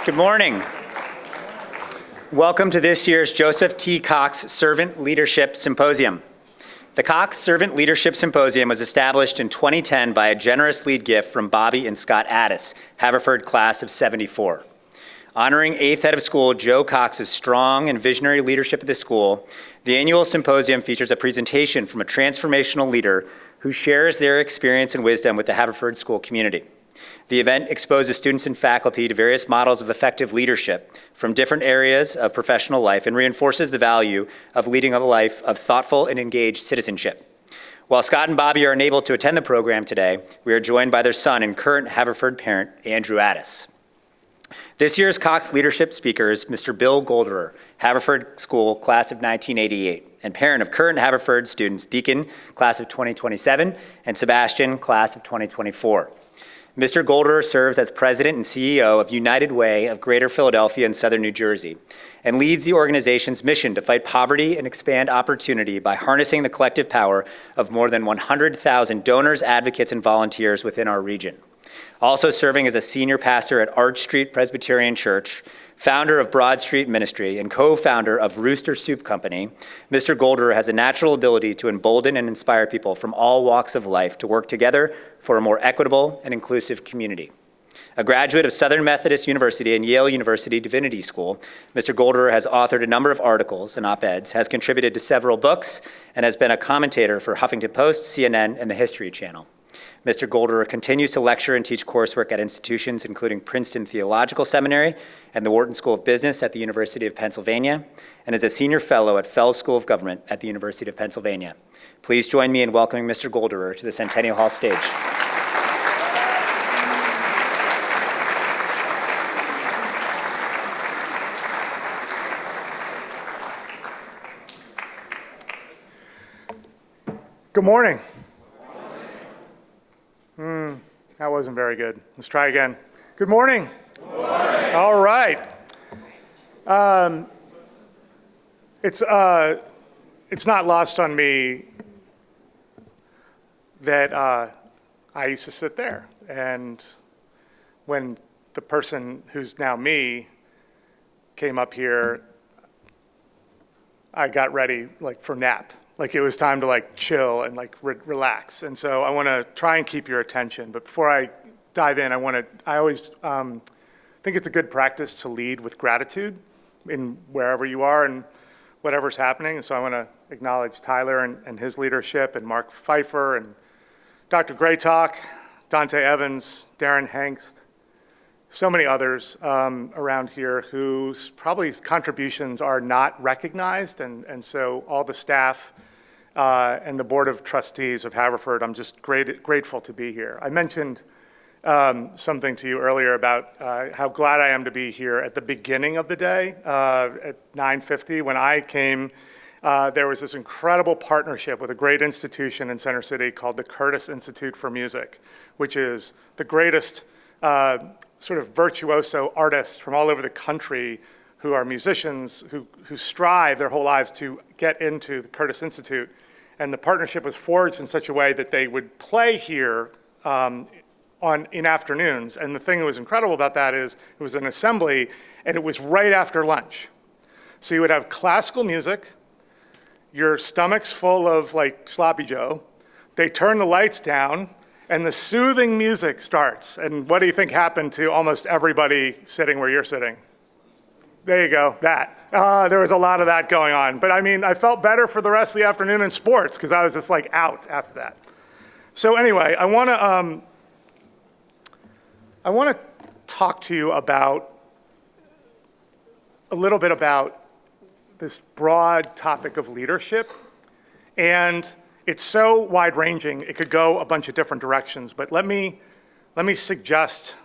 Good morning. Welcome to this year's Joseph T. Cox Servant Leadership Symposium. The Cox Servant Leadership Symposium was established in 2010 by a generous lead gift from Bobby and Scott Addis, Haverford class of '74. Honoring 8th head of school Joe Cox's strong and visionary leadership at the school, the annual symposium features a presentation from a transformational leader who shares their experience and wisdom with the Haverford school community. The event exposes students and faculty to various models of effective leadership from different areas of professional life and reinforces the value of leading a life of thoughtful and engaged citizenship. While Scott and Bobby are unable to attend the program today, we are joined by their son and current Haverford parent, Andrew Addis. This year's Cox leadership speakers, Mr. Bill Golderer, Haverford School, class of 1988, and parent of current Haverford students, Deacon, class of 2027, and Sebastian, class of 2024. Mr. Golderer serves as president and CEO of United Way of Greater Philadelphia and Southern New Jersey, and leads the organization's mission to fight poverty and expand opportunity by harnessing the collective power of more than 100,000 donors, advocates, and volunteers within our region. Also serving as a senior pastor at Arch Street Presbyterian Church, founder of Broad Street Ministry, and co-founder of Rooster Soup Company, Mr. Golderer has a natural ability to embolden and inspire people from all walks of life to work together for a more equitable and inclusive community. A graduate of Southern Methodist University and Yale University Divinity School, Mr. Golderer has authored a number of articles and op-eds, has contributed to several books, and has been a commentator for Huffington Post, CNN, and the History Channel. Mr. Golderer continues to lecture and teach coursework at institutions including Princeton Theological Seminary and the Wharton School of Business at the University of Pennsylvania, and is a senior fellow at Fell School of Government at the University of Pennsylvania. Please join me in welcoming Mr. Golderer to the Centennial Hall stage. Good morning. That wasn't very good. Let's try again. Good morning. Good morning. All right. It's not lost on me that I used to sit there, and when the person who's now me came up here, I got ready for nap. It was time to chill and relax. And so I want to try and keep your attention. But before I dive in, I always think it's a good practice to lead with gratitude in wherever you are and whatever's happening. And so I want to acknowledge Tyler and his leadership, and Mark Pfeiffer and Dr. Graytalk, Dante Evans, Darren Hengst, so many others around here whose probably contributions are not recognized. And so all the staff and the Board of Trustees of Haverford, I'm just grateful to be here. I mentioned something to you earlier about how glad I am to be here at the beginning of the day at 9:50. When I came, there was this incredible partnership with a great institution in Center City called the Curtis Institute for Music, which is the greatest sort of virtuoso artists from all over the country who are musicians who strive their whole lives to get into the Curtis Institute. And the partnership was forged in such a way that they would play here in afternoons. And the thing that was incredible about that is it was an assembly, and it was right after lunch. So you would have classical music, your stomach's full of sloppy Joe, they turn the lights down, and the soothing music starts. And what do you think happened to almost everybody sitting where you're sitting? There you go, that. There was a lot of that going on. But I felt better for the rest of the afternoon in sports because I was just out after that. So anyway, I want to talk to you about a little bit about this broad topic of leadership. And it's so wide-ranging, it could go a bunch of different directions. But let me suggest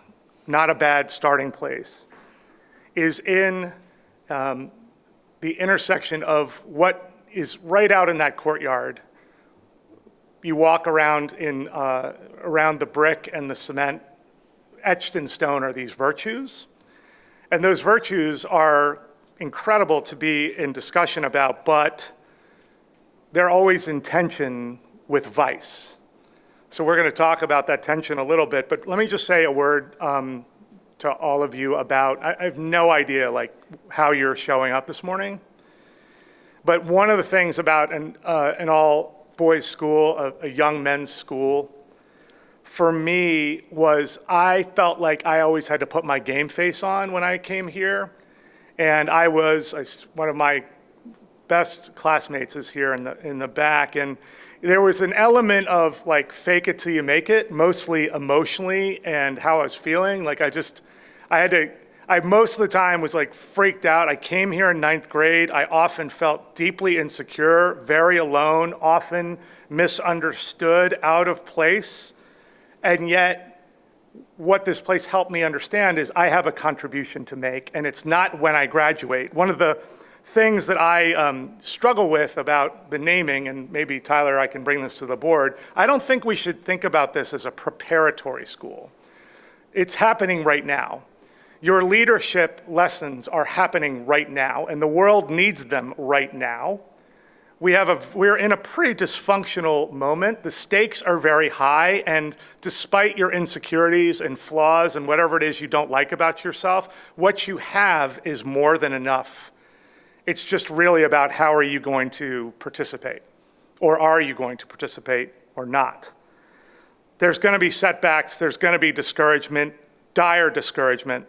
not a bad starting place is in the intersection of what is right out in that courtyard. You walk around around the brick and the cement. Etched in stone are these virtues. And those virtues are incredible to be in discussion about, but they're always in tension with vice. So we're going to talk about that tension a little bit, but let me just say a word to all of you about, I have no idea like how you're showing up this morning. But one of the things about an all-boys school, a young men's school, for me was I felt like I always had to put my game face on when I came here. And one of my best classmates is here in the back. And there was an element of like fake it till you make it, mostly emotionally and how I was feeling. Like I most of the time was like freaked out. I came here in 9th grade. I often felt deeply insecure, very alone, often misunderstood, out of place. And yet, what this place helped me understand is I have a contribution to make, and it's not when I graduate. One of the things that I struggle with about the naming, and maybe Tyler, I can bring this to the board, I don't think we should think about this as a preparatory school. It's happening right now. Your leadership lessons are happening right now, and the world needs them right now. We're in a pretty dysfunctional moment. The stakes are very high, and despite your insecurities and flaws and whatever it is you don't like about yourself, what you have is more than enough. It's just really about how are you going to participate, or are you going to participate or not? There's going to be setbacks, there's going to be discouragement, dire discouragement.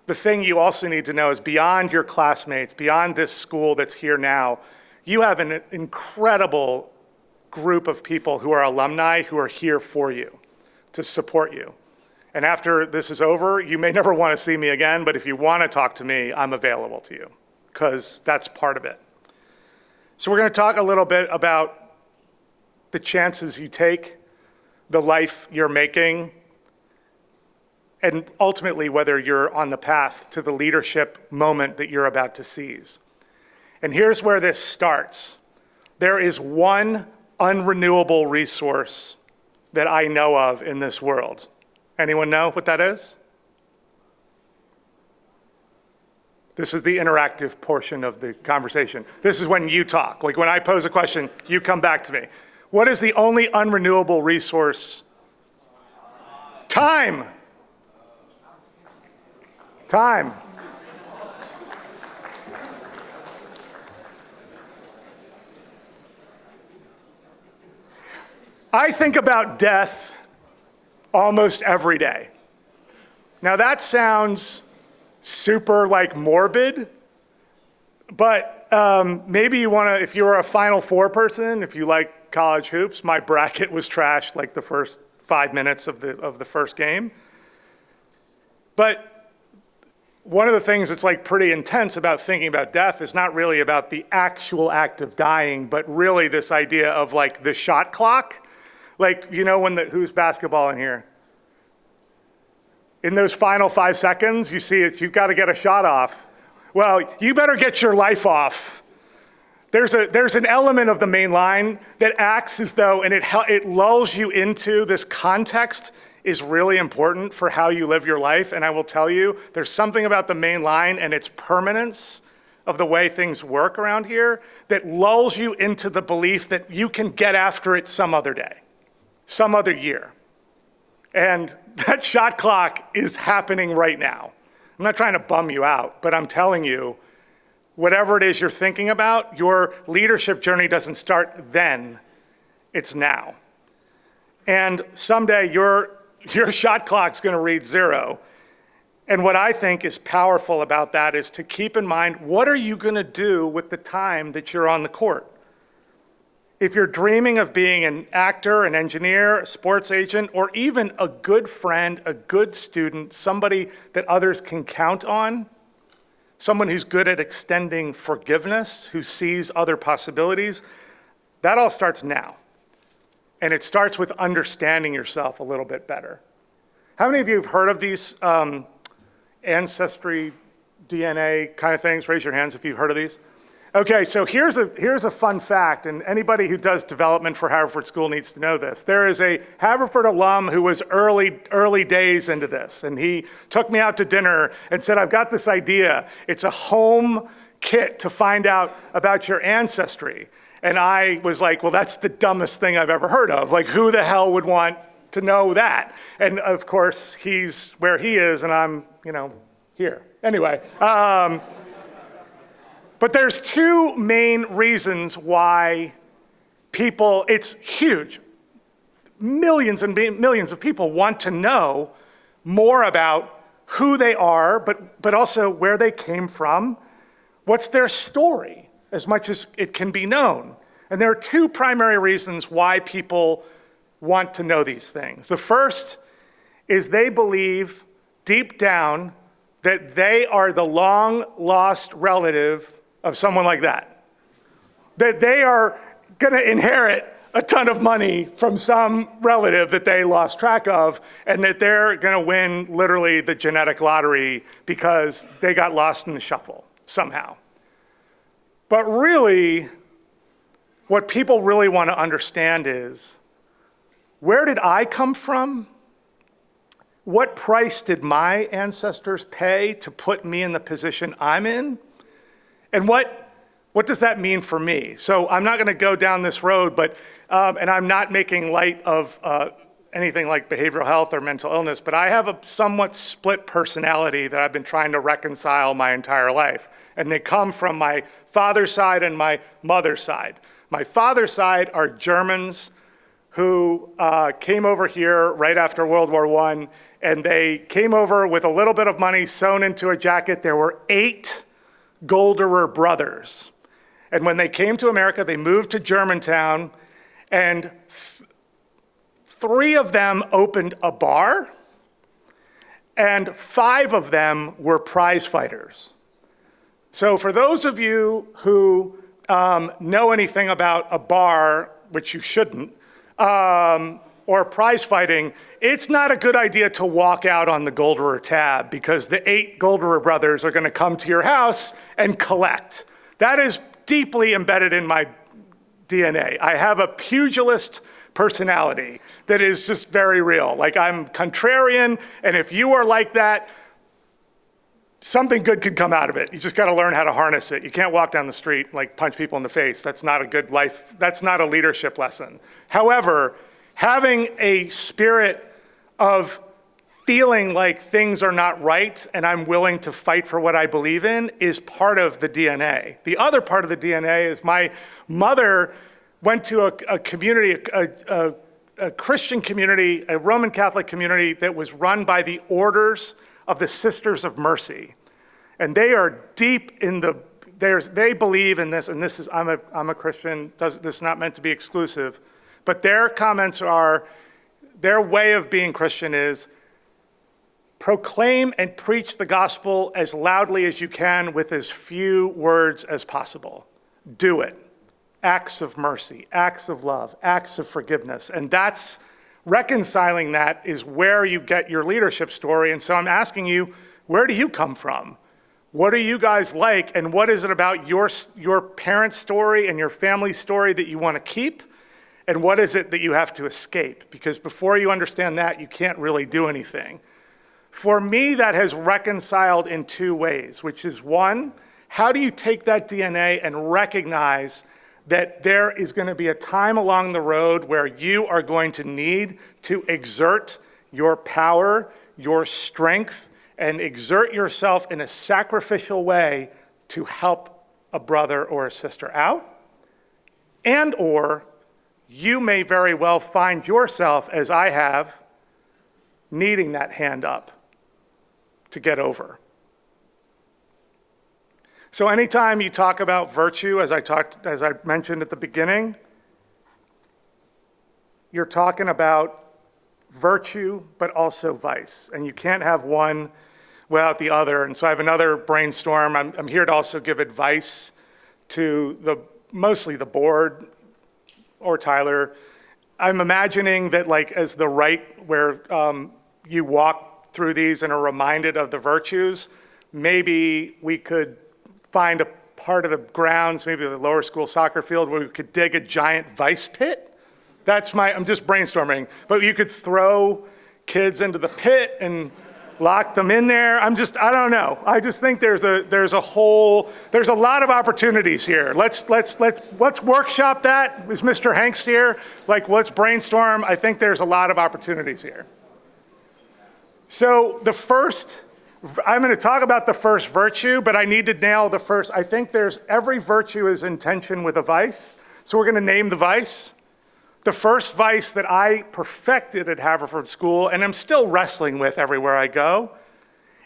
The thing you also need to know is beyond your classmates, beyond this school that's here now, you have an incredible group of people who are alumni who are here for you, to support you. And after this is over, you may never want to see me again, but if you want to talk to me, I'm available to you, because that's part of it. So we're going to talk a little bit about the chances you take, the life you're making, and ultimately whether you're on the path to the leadership moment that you're about to seize. And here's where this starts. There is one unrenewable resource that I know of in this world. Anyone know what that is? This is the interactive portion of the conversation. This is when you talk. Like when I pose a question, you come back to me. What is the only unrenewable resource? Time. Time. I think about death almost every day. Now that sounds super like morbid, but maybe you want to, if you're a Final Four person, if you like college hoops, my bracket was trashed like the first 5 minutes of the first game. But one of the things that's like pretty intense about thinking about death is not really about the actual act of dying, but really this idea of like the shot clock. Like, you know, who's basketball in here? In those final 5 seconds, you see you've got to get a shot off. Well, you better get your life off. There's an element of the main line that acts as though, and it lulls you into this context is really important for how you live your life. And I will tell you, there's something about the main line and its permanence of the way things work around here that lulls you into the belief that you can get after it some other day, some other year. And that shot clock is happening right now. I'm not trying to bum you out, but I'm telling you, whatever it is you're thinking about, your leadership journey doesn't start then, it's now. And someday your shot clock's gonna read 0. And what I think is powerful about that is to keep in mind, what are you gonna do with the time that you're on the court? If you're dreaming of being an actor, an engineer, a sports agent, or even a good friend, a good student, somebody that others can count on, someone who's good at extending forgiveness, who sees other possibilities, that all starts now. And it starts with understanding yourself a little bit better. How many of you have heard of these ancestry, DNA kind of things? Raise your hands if you've heard of these. Okay, so here's a fun fact, and anybody who does development for Haverford School needs to know this. There is a Haverford alum who was early days into this, and he took me out to dinner and said, I've got this idea. It's a home kit to find out about your ancestry. And I was like, well, that's the dumbest thing I've ever heard of. Like, who the hell would want to know that. And of course, he's where he is and I'm, here. Anyway, but there's two main reasons why people, it's huge. Millions and millions of people want to know more about who they are, but also where they came from. What's their story, as much as it can be known? And there are two primary reasons why people want to know these things. The first is they believe deep down that they are the long-lost relative of someone like that. That they are going to inherit a ton of money from some relative that they lost track of, and that they're going to win literally the genetic lottery because they got lost in the shuffle somehow. But really, what people really want to understand is, where did I come from? What price did my ancestors pay to put me in the position I'm in? And what does that mean for me? So I'm not going to go down this road, but and I'm not making light of anything like behavioral health or mental illness, but I have a somewhat split personality that I've been trying to reconcile my entire life. And they come from my father's side and my mother's side. My father's side are Germans who came over here right after World War I, and they came over with a little bit of money sewn into a jacket. There were 8 Golderer brothers. And when they came to America, they moved to Germantown, and 3 of them opened a bar, and 5 of them were prize fighters. So for those of you who know anything about a bar, which you shouldn't, or prize fighting, it's not a good idea to walk out on the Golderer tab because the 8 Golderer brothers are going to come to your house and collect. That is deeply embedded in my DNA. I have a pugilist personality that is just very real. Like, I'm contrarian, and if you are like that, something good could come out of it. You just got to learn how to harness it. You can't walk down the street, like punch people in the face. That's not a good life. That's not a leadership lesson. However, having a spirit of feeling like things are not right and I'm willing to fight for what I believe in is part of the DNA. The other part of the DNA is my mother went to a community, a Christian community, a Roman Catholic community that was run by the orders of the Sisters of Mercy. And they are deep in they believe in this, and this is, I'm a Christian, this is not meant to be exclusive, but their comments are, their way of being Christian is, proclaim and preach the gospel as loudly as you can with as few words as possible. Do it. Acts of mercy, acts of love, acts of forgiveness. And that's, reconciling that is where you get your leadership story. And so I'm asking you, where do you come from? What are you guys like? And what is it about your parents' story and your family story that you want to keep? And what is it that you have to escape? Because before you understand that, you can't really do anything. For me, that has reconciled in 2 ways, which is, one, how do you take that DNA and recognize that there is going to be a time along the road where you are going to need to exert your power, your strength, and exert yourself in a sacrificial way to help a brother or a sister out? And or you may very well find yourself, as I have, needing that hand up to get over. So anytime you talk about virtue, as I mentioned at the beginning, you're talking about virtue, but also vice. And you can't have one without the other. And so I have another brainstorm. I'm here to also give advice to mostly the board or Tyler. I'm imagining that, like, as the right where you walk through these and are reminded of the virtues, maybe we could find a part of the grounds, maybe the lower school soccer field, where we could dig a giant vice pit. I'm just brainstorming, but you could throw kids into the pit and lock them in there. I don't know. I just think there's a lot of opportunities here. Let's workshop that. Is Mr. Hanks here? Like, let's brainstorm. I think there's a lot of opportunities here. So I'm going to talk about the first virtue, but I need to nail the first. I think every virtue is in tension with a vice. So we're going to name the vice. The first vice that I perfected at Haverford School, and I'm still wrestling with everywhere I go,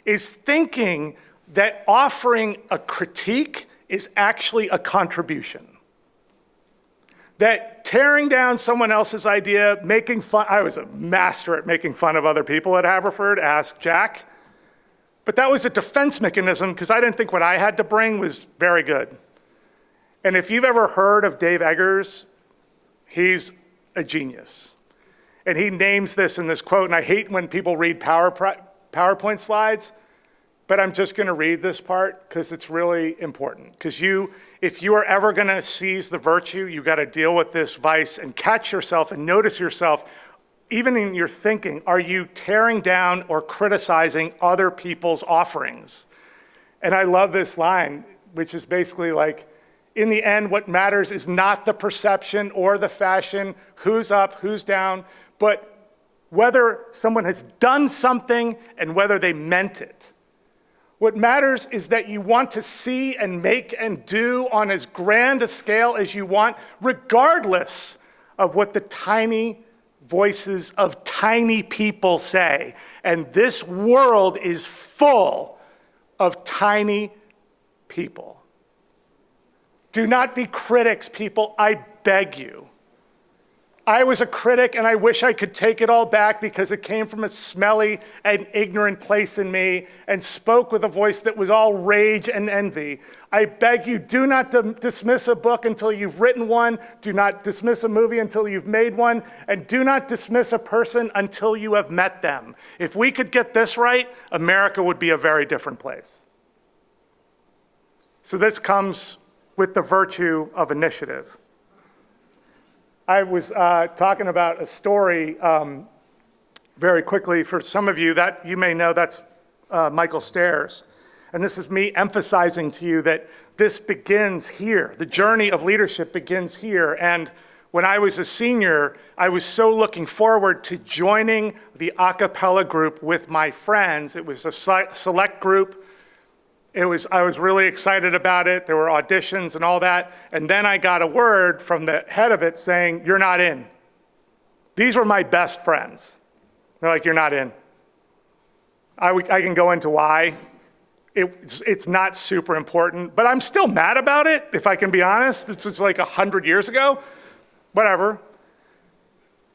is thinking that offering a critique is actually a contribution. That tearing down someone else's idea, making fun, I was a master at making fun of other people at Haverford, ask Jack. But that was a defense mechanism because I didn't think what I had to bring was very good. And if you've ever heard of Dave Eggers, he's a genius. And he names this in this quote, and I hate when people read PowerPoint slides, but I'm just going to read this part because it's really important. Because if you are ever going to seize the virtue, you got to deal with this vice and catch yourself and notice yourself, even in your thinking, are you tearing down or criticizing other people's offerings? And I love this line, which is basically like, in the end, what matters is not the perception or the fashion, who's up, who's down, but whether someone has done something and whether they meant it. What matters is that you want to see and make and do on as grand a scale as you want, regardless of what the tiny voices of tiny people say. And this world is full of tiny people. Do not be critics, people, I beg you. I was a critic and I wish I could take it all back because it came from a smelly and ignorant place in me and spoke with a voice that was all rage and envy. I beg you, do not dismiss a book until you've written one. Do not dismiss a movie until you've made one. And do not dismiss a person until you have met them. If we could get this right, America would be a very different place. So this comes with the virtue of initiative. I was talking about a story very quickly for some of you that you may know, that's Michael Stairs. And this is me emphasizing to you that this begins here. The journey of leadership begins here. And when I was a senior, I was so looking forward to joining the a cappella group with my friends. It was a select group. I was really excited about it. There were auditions and all that. And then I got a word from the head of it saying, you're not in. These were my best friends. They're like, you're not in. I can go into why. It's not super important, but I'm still mad about it, if I can be honest. It's just like 100 years ago. Whatever.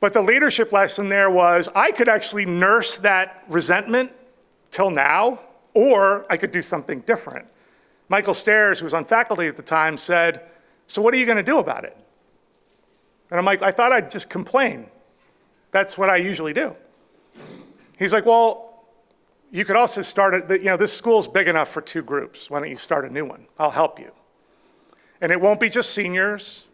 But the leadership lesson there was I could actually nurse that resentment till now, or I could do something different. Michael Stairs, who was on faculty at the time, said, so what are you going to do about it? And I'm like, I thought I'd just complain. That's what I usually do. He's like, well, you could also start it, this school's big enough for 2 groups. Why don't you start a new one? I'll help you. And it won't be just seniors.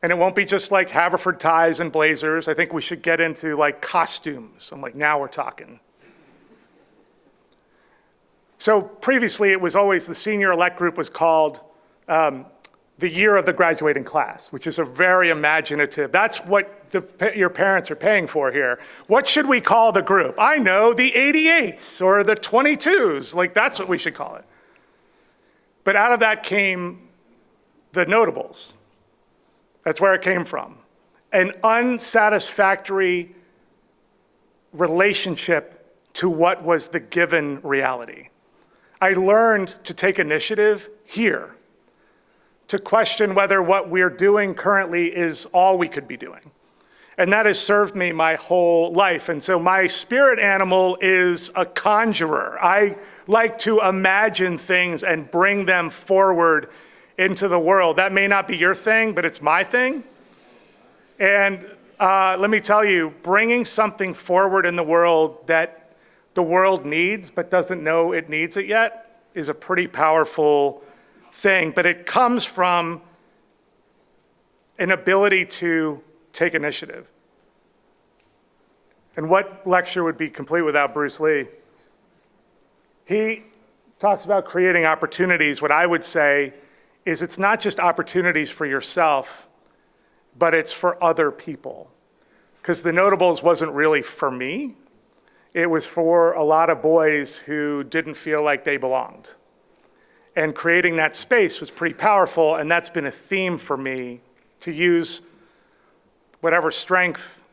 And it won't be just like Haverford ties and blazers. I think we should get into like costumes. I'm like, now we're talking. So previously, it was always the senior elect group was called the year of the graduating class, which is a very imaginative, that's what your parents are paying for here. What should we call the group? I know, the 88s or the 22s, like that's what we should call it. But out of that came the notables. That's where it came from. An unsatisfactory relationship to what was the given reality. I learned to take initiative here, to question whether what we're doing currently is all we could be doing. And that has served me my whole life. And so my spirit animal is a conjurer. I like to imagine things and bring them forward into the world. That may not be your thing, but it's my thing. And let me tell you, bringing something forward in the world that the world needs but doesn't know it needs it yet is a pretty powerful thing. But it comes from an ability to take initiative. And what lecture would be complete without Bruce Lee? He talks about creating opportunities. What I would say is it's not just opportunities for yourself, but it's for other people. Because the Notables wasn't really for me. It was for a lot of boys who didn't feel like they belonged. And creating that space was pretty powerful, and that's been a theme for me, to use whatever strength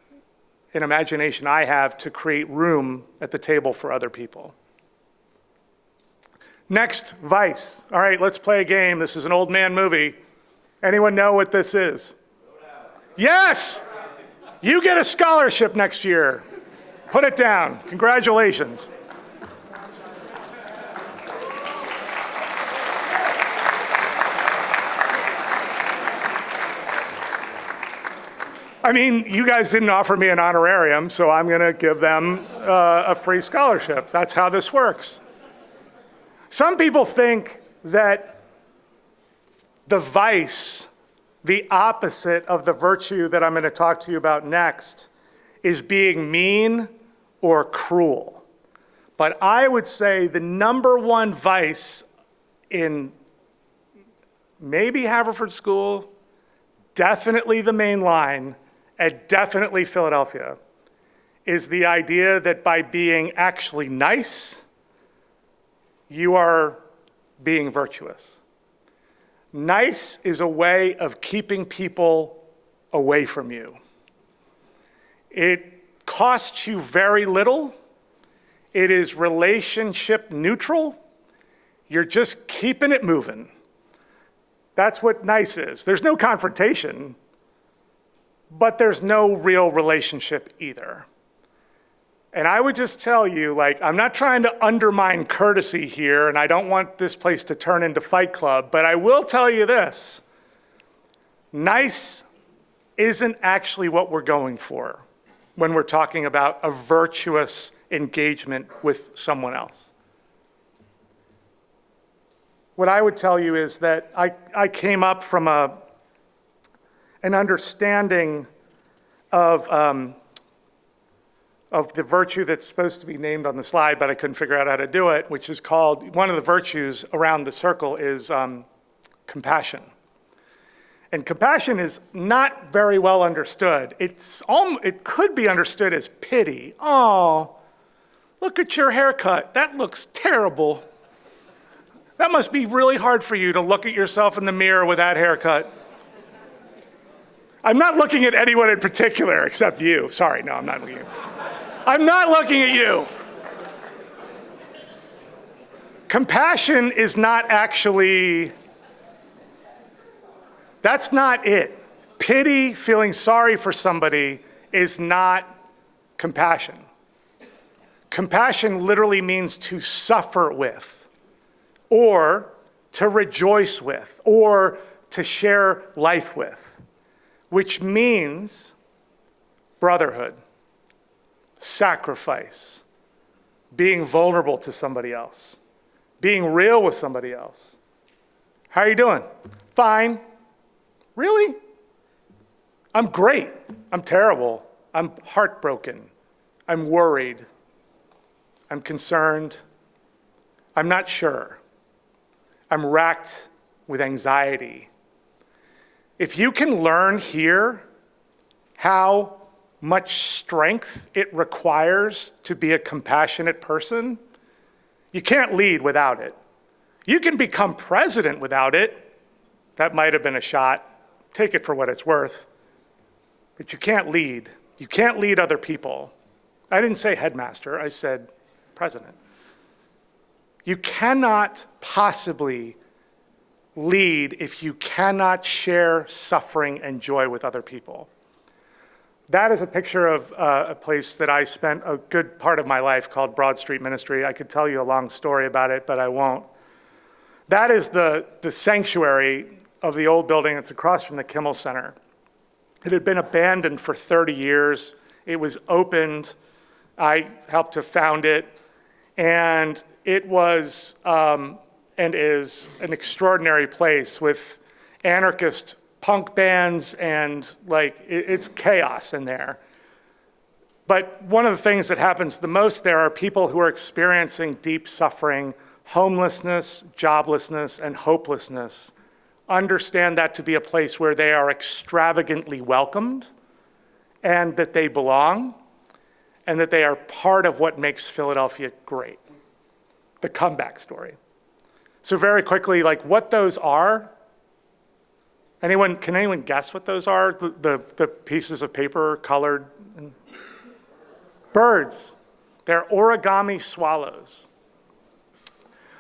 and imagination I have to create room at the table for other people. Next, Vice. All right, let's play a game. This is an old man movie. Anyone know what this is? Yes! You get a scholarship next year. Put it down. Congratulations. I mean, you guys didn't offer me an honorarium, so I'm going to give them a free scholarship. That's how this works. Some people think that the vice, the opposite of the virtue that I'm going to talk to you about next, is being mean or cruel. But I would say the number one vice in maybe Haverford School, definitely the main line, and definitely Philadelphia, is the idea that by being actually nice, you are being virtuous. Nice is a way of keeping people away from you. It costs you very little. It is relationship neutral. You're just keeping it moving. That's what nice is. There's no confrontation, but there's no real relationship either. And I would just tell you, like, I'm not trying to undermine courtesy here, and I don't want this place to turn into Fight Club, but I will tell you this. Nice isn't actually what we're going for when we're talking about a virtuous engagement with someone else. What I would tell you is that I came up from an understanding of the virtue that's supposed to be named on the slide, but I couldn't figure out how to do it, which is called, one of the virtues around the circle is compassion. And compassion is not very well understood. It could be understood as pity. Oh, look at your haircut. That looks terrible. That must be really hard for you to look at yourself in the mirror with that haircut. I'm not looking at anyone in particular except you. Sorry, no, I'm not looking at you. I'm not looking at you. Compassion is not actually, that's not it. Pity, feeling sorry for somebody, is not compassion. Compassion literally means to suffer with, or to rejoice with, or to share life with, which means brotherhood, sacrifice, being vulnerable to somebody else, being real with somebody else. How are you doing? Fine. Really? I'm great. I'm terrible. I'm heartbroken. I'm worried. I'm concerned. I'm not sure. I'm racked with anxiety. If you can learn here how much strength it requires to be a compassionate person, you can't lead without it. You can become president without it. That might have been a shot. Take it for what it's worth. But you can't lead. You can't lead other people. I didn't say headmaster, I said president. You cannot possibly lead if you cannot share suffering and joy with other people. That is a picture of a place that I spent a good part of my life called Broad Street Ministry. I could tell you a long story about it, but I won't. That is the sanctuary of the old building. It's across from the Kimmel Center. It had been abandoned for 30 years. It was opened. I helped to found it. And it was and is an extraordinary place with anarchist punk bands and it's chaos in there. But one of the things that happens the most there are people who are experiencing deep suffering, homelessness, joblessness, and hopelessness. Understand that to be a place where they are extravagantly welcomed and that they belong and that they are part of what makes Philadelphia great, the comeback story. So very quickly, like what those are, can anyone guess what those are? The pieces of paper colored? Birds. They're origami swallows.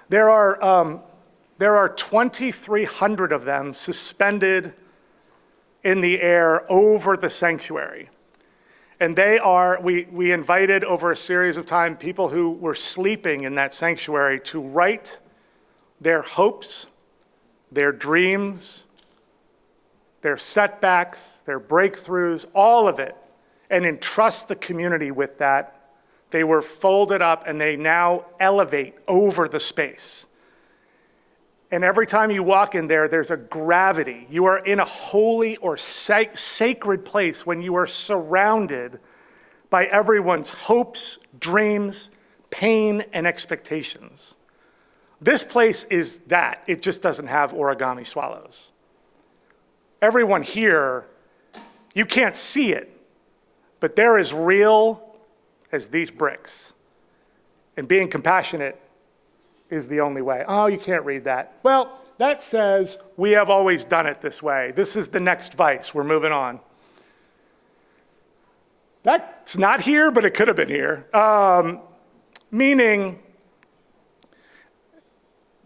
There are 2,300 of them suspended in the air over the sanctuary. And we invited over a series of time people who were sleeping in that sanctuary to write their hopes, their dreams, their setbacks, their breakthroughs, all of it, and entrust the community with that. They were folded up and they now elevate over the space. And every time you walk in there, there's a gravity. You are in a holy or sacred place when you are surrounded by everyone's hopes, dreams, pain, and expectations. This place is that. It just doesn't have origami swallows. Everyone here, you can't see it, but they're as real as these bricks. And being compassionate is the only way. Oh, you can't read that. Well, that says we have always done it this way. This is the next vice. We're moving on. That's not here, but it could have been here. Meaning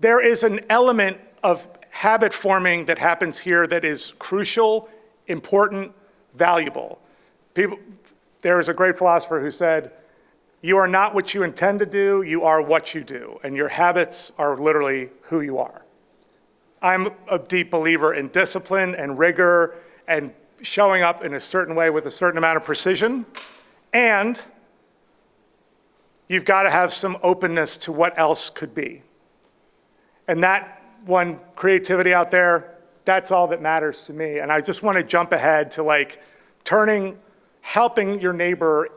there is an element of habit forming that happens here that is crucial, important, valuable. There is a great philosopher who said, you are not what you intend to do, you are what you do. And your habits are literally who you are. I'm a deep believer in discipline and rigor and showing up in a certain way with a certain amount of precision. And you've got to have some openness to what else could be. And that one, creativity out there, that's all that matters to me. And I just want to jump ahead to like helping your neighbor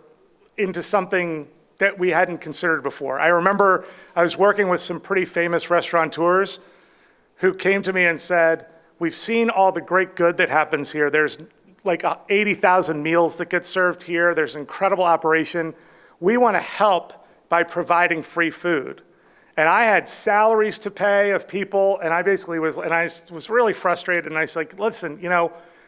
into something that we hadn't considered before. I remember I was working with some pretty famous restaurateurs who came to me and said, we've seen all the great good that happens here. There's like 80,000 meals that get served here. There's incredible operation. We want to help by providing free food. And I had salaries to pay of people, and I was really frustrated, and I was like, listen,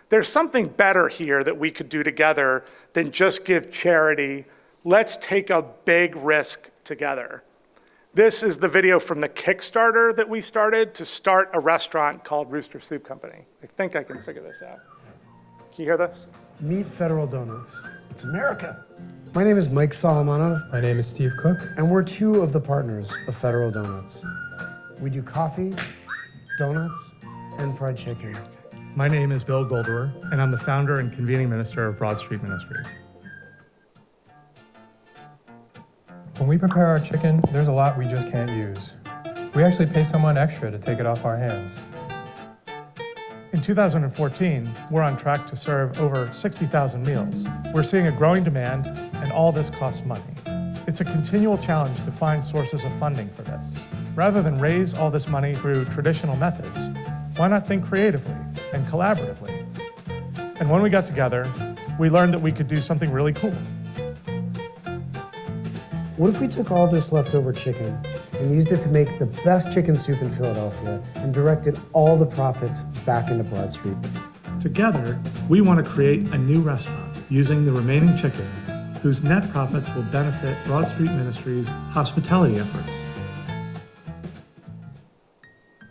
there's something better here that we could do together than just give charity. Let's take a big risk together. This is the video from the Kickstarter that we started to start a restaurant called Rooster Soup Company. I think I can figure this out. Can you hear this? Meet Federal Donuts. It's America. My name is Mike Solomonov. My name is Steve Cook. And we're two of the partners of Federal Donuts. We do coffee, donuts, and fried chicken. My name is Bill Golderer, and I'm the founder and convening minister of Broad Street Ministry. When we prepare our chicken, there's a lot we just can't use. We actually pay someone extra to take it off our hands. In 2014, we're on track to serve over 60,000 meals. We're seeing a growing demand, and all this costs money. It's a continual challenge to find sources of funding for this. Rather than raise all this money through traditional methods, why not think creatively and collaboratively? And when we got together, we learned that we could do something really cool. What if we took all this leftover chicken and used it to make the best chicken soup in Philadelphia and directed all the profits back into Broad Street? Together, we want to create a new restaurant using the remaining chicken, whose net profits will benefit Broad Street Ministry's hospitality efforts.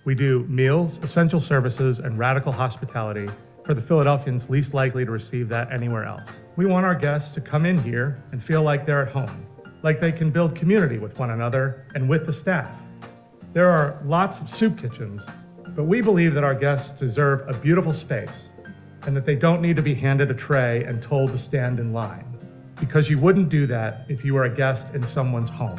We do meals, essential services, and radical hospitality for the Philadelphians least likely to receive that anywhere else. We want our guests to come in here and feel like they're at home, like they can build community with one another and with the staff. There are lots of soup kitchens, but we believe that our guests deserve a beautiful space and that they don't need to be handed a tray and told to stand in line, because you wouldn't do that if you were a guest in someone's home.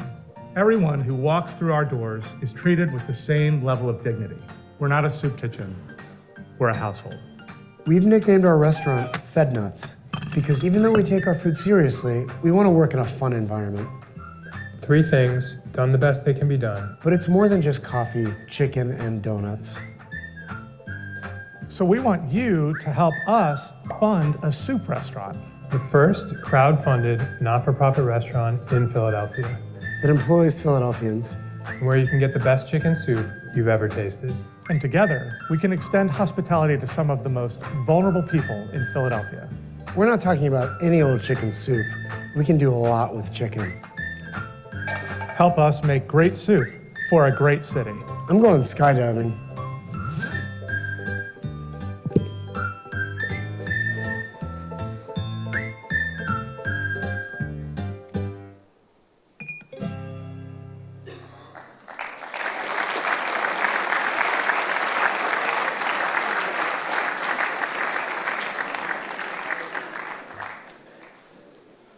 Everyone who walks through our doors is treated with the same level of dignity. We're not a soup kitchen, we're a household. We've nicknamed our restaurant Fed Nuts Because even though we take our food seriously, we want to work in a fun environment. 3 things, done the best they can be done. But it's more than just coffee, chicken, and donuts. So we want you to help us fund a soup restaurant. The first crowd-funded, not-for-profit restaurant in Philadelphia, That employs Philadelphians. where you can get the best chicken soup you've ever tasted. And together, we can extend hospitality to some of the most vulnerable people in Philadelphia. We're not talking about any old chicken soup. We can do a lot with chicken. Help us make great soup for a great city. I'm going skydiving.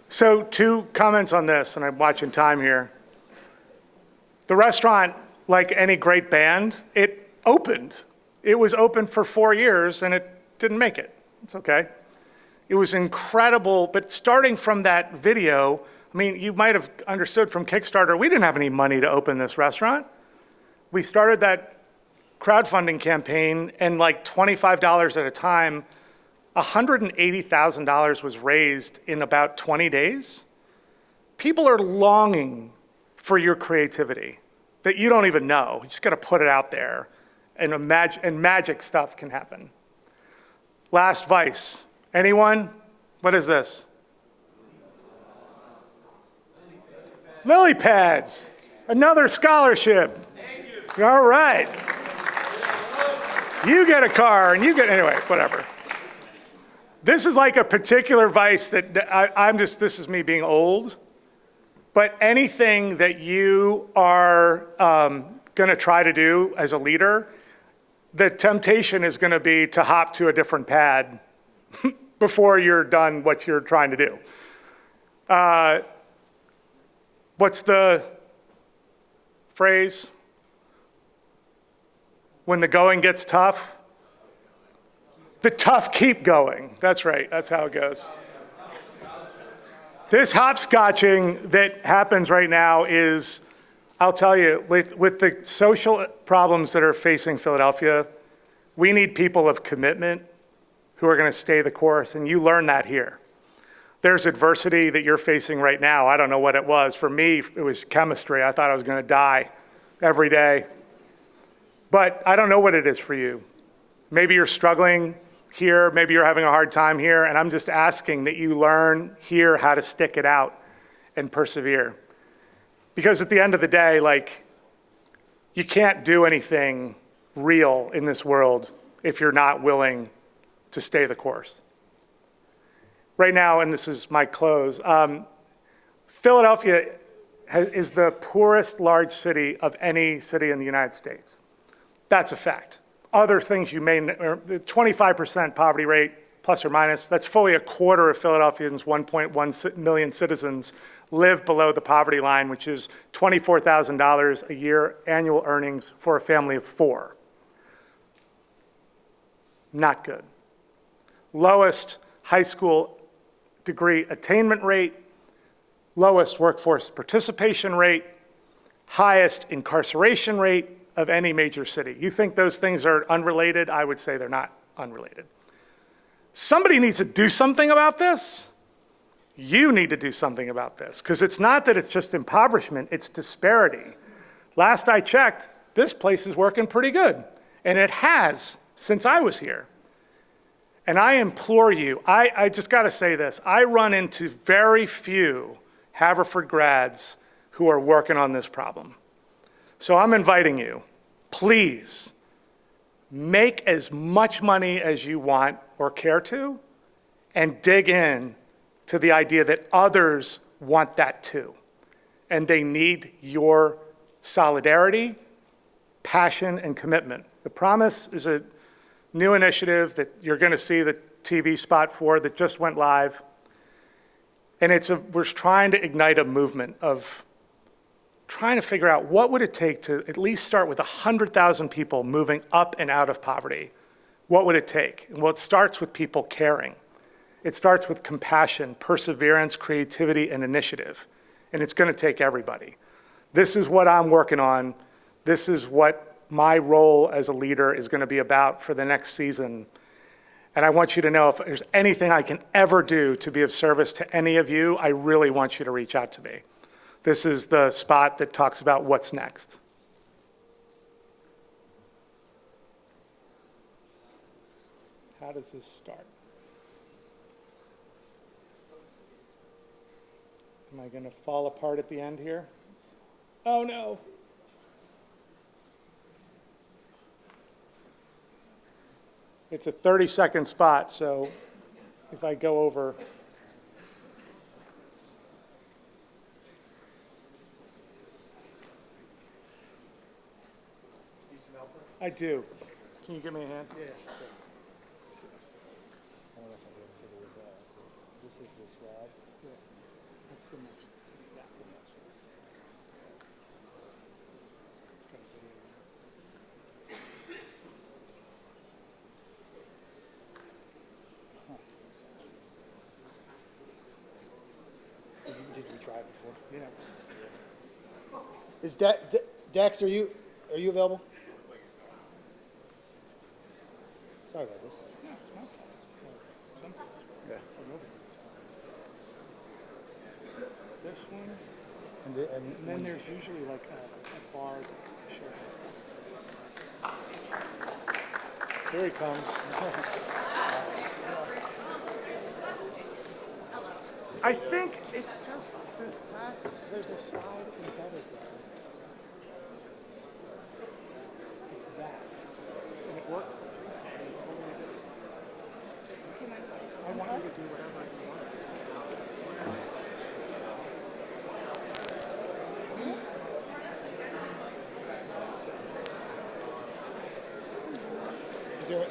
So 2 comments on this, and I'm watching time here. The restaurant, like any great band, it opened. It was open for 4 years, and it didn't make it. It's okay. It was incredible, but starting from that video, I mean, you might have understood from Kickstarter, we didn't have any money to open this restaurant. We started that crowdfunding campaign, and like $25 at a time, $180,000 was raised in about 20 days. People are longing for your creativity that you don't even know. You just got to put it out there, and magic stuff can happen. Last vice. Anyone? What is this? Lily pads. Another scholarship. Thank you. All right. You get a car, and you get, anyway, whatever. This is like a particular vice that this is me being old, but anything that you are going to try to do as a leader, the temptation is going to be to hop to a different pad before you're done what you're trying to do. What's the phrase? When the going gets tough, the tough keep going. That's right, that's how it goes. This hopscotching that happens right now is, I'll tell you, with the social problems that are facing Philadelphia, we need people of commitment who are going to stay the course, and you learn that here. There's adversity that you're facing right now. I don't know what it was. For me, it was chemistry. I thought I was going to die every day. But I don't know what it is for you. Maybe you're struggling here, maybe you're having a hard time here, and I'm just asking that you learn here how to stick it out and persevere. Because at the end of the day, like, you can't do anything real in this world if you're not willing to stay the course. Right now, and this is my close, Philadelphia is the poorest large city of any city in the United States. That's a fact. Other things you may, 25% poverty rate, plus or minus, that's fully a quarter of Philadelphians, 1.1 million citizens, live below the poverty line, which is $24,000 a year annual earnings for a family of 4. Not good. Lowest high school degree attainment rate, lowest workforce participation rate, highest incarceration rate of any major city. You think those things are unrelated? I would say they're not unrelated. Somebody needs to do something about this. You need to do something about this, because it's not that it's just impoverishment, it's disparity. Last I checked, this place is working pretty good, and it has since I was here. And I implore you, I just got to say this, I run into very few Haverford grads who are working on this problem. So I'm inviting you, please, make as much money as you want or care to, and dig in to the idea that others want that too. And they need your solidarity, passion, and commitment. The Promise is a new initiative that you're going to see the TV spot for that just went live. And we're trying to ignite a movement of trying to figure out what would it take to at least start with 100,000 people moving up and out of poverty. What would it take? Well, it starts with people caring. It starts with compassion, perseverance, creativity, and initiative. And it's going to take everybody. This is what I'm working on. This is what my role as a leader is going to be about for the next season. And I want you to know if there's anything I can ever do to be of service to any of you, I really want you to reach out to me. This is the spot that talks about what's next. How does this start? Am I going to fall apart at the end here? Oh, no. It's a 30-second spot, so if I go over. I do. Can you give me a hand? Yeah. This is the slide. Yeah. That's the mesh. It's that the mesh. It's got a video. Did we try it before? Yeah. Is Dex, are you available? Sorry about this. No, it's my fault. Someplace. Yeah. This one, And and then there's usually like a bar that shows. Here he comes. I think it's just this last, there's a slide embedded there. It's that. And it worked. I want you to do whatever you want.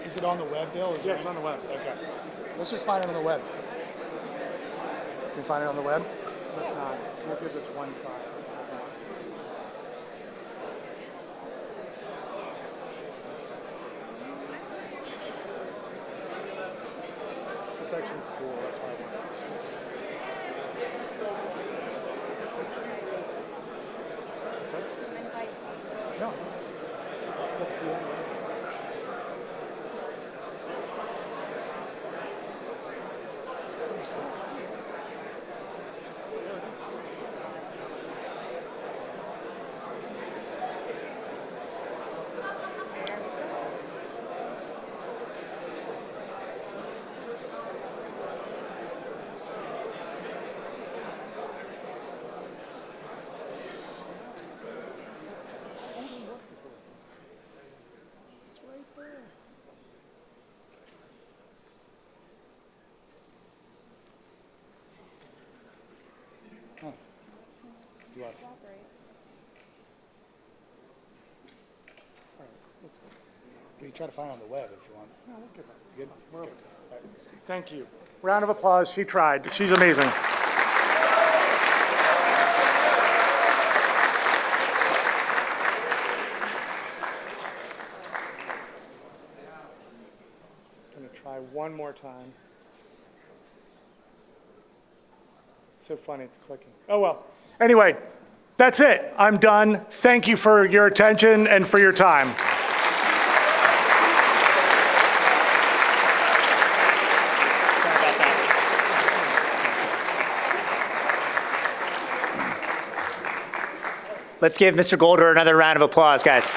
Is it on the web, Bill? Yeah, it's on the web. Okay. Let's just find it on the web. Can you find it on the web? If not, we'll give this one try. It's actually cool, that's why I want it. What's that? No. That's the end. We can try to find it on the web if you want. No, we'll give it. Good? We're okay. Thank you. Round of applause. She tried. She's amazing. Going to try one more time. It's so funny, it's clicking. Oh, well. Anyway, that's it. I'm done. Thank you for your attention and for your time. Let's give Mr. Golderer another round of applause, guys.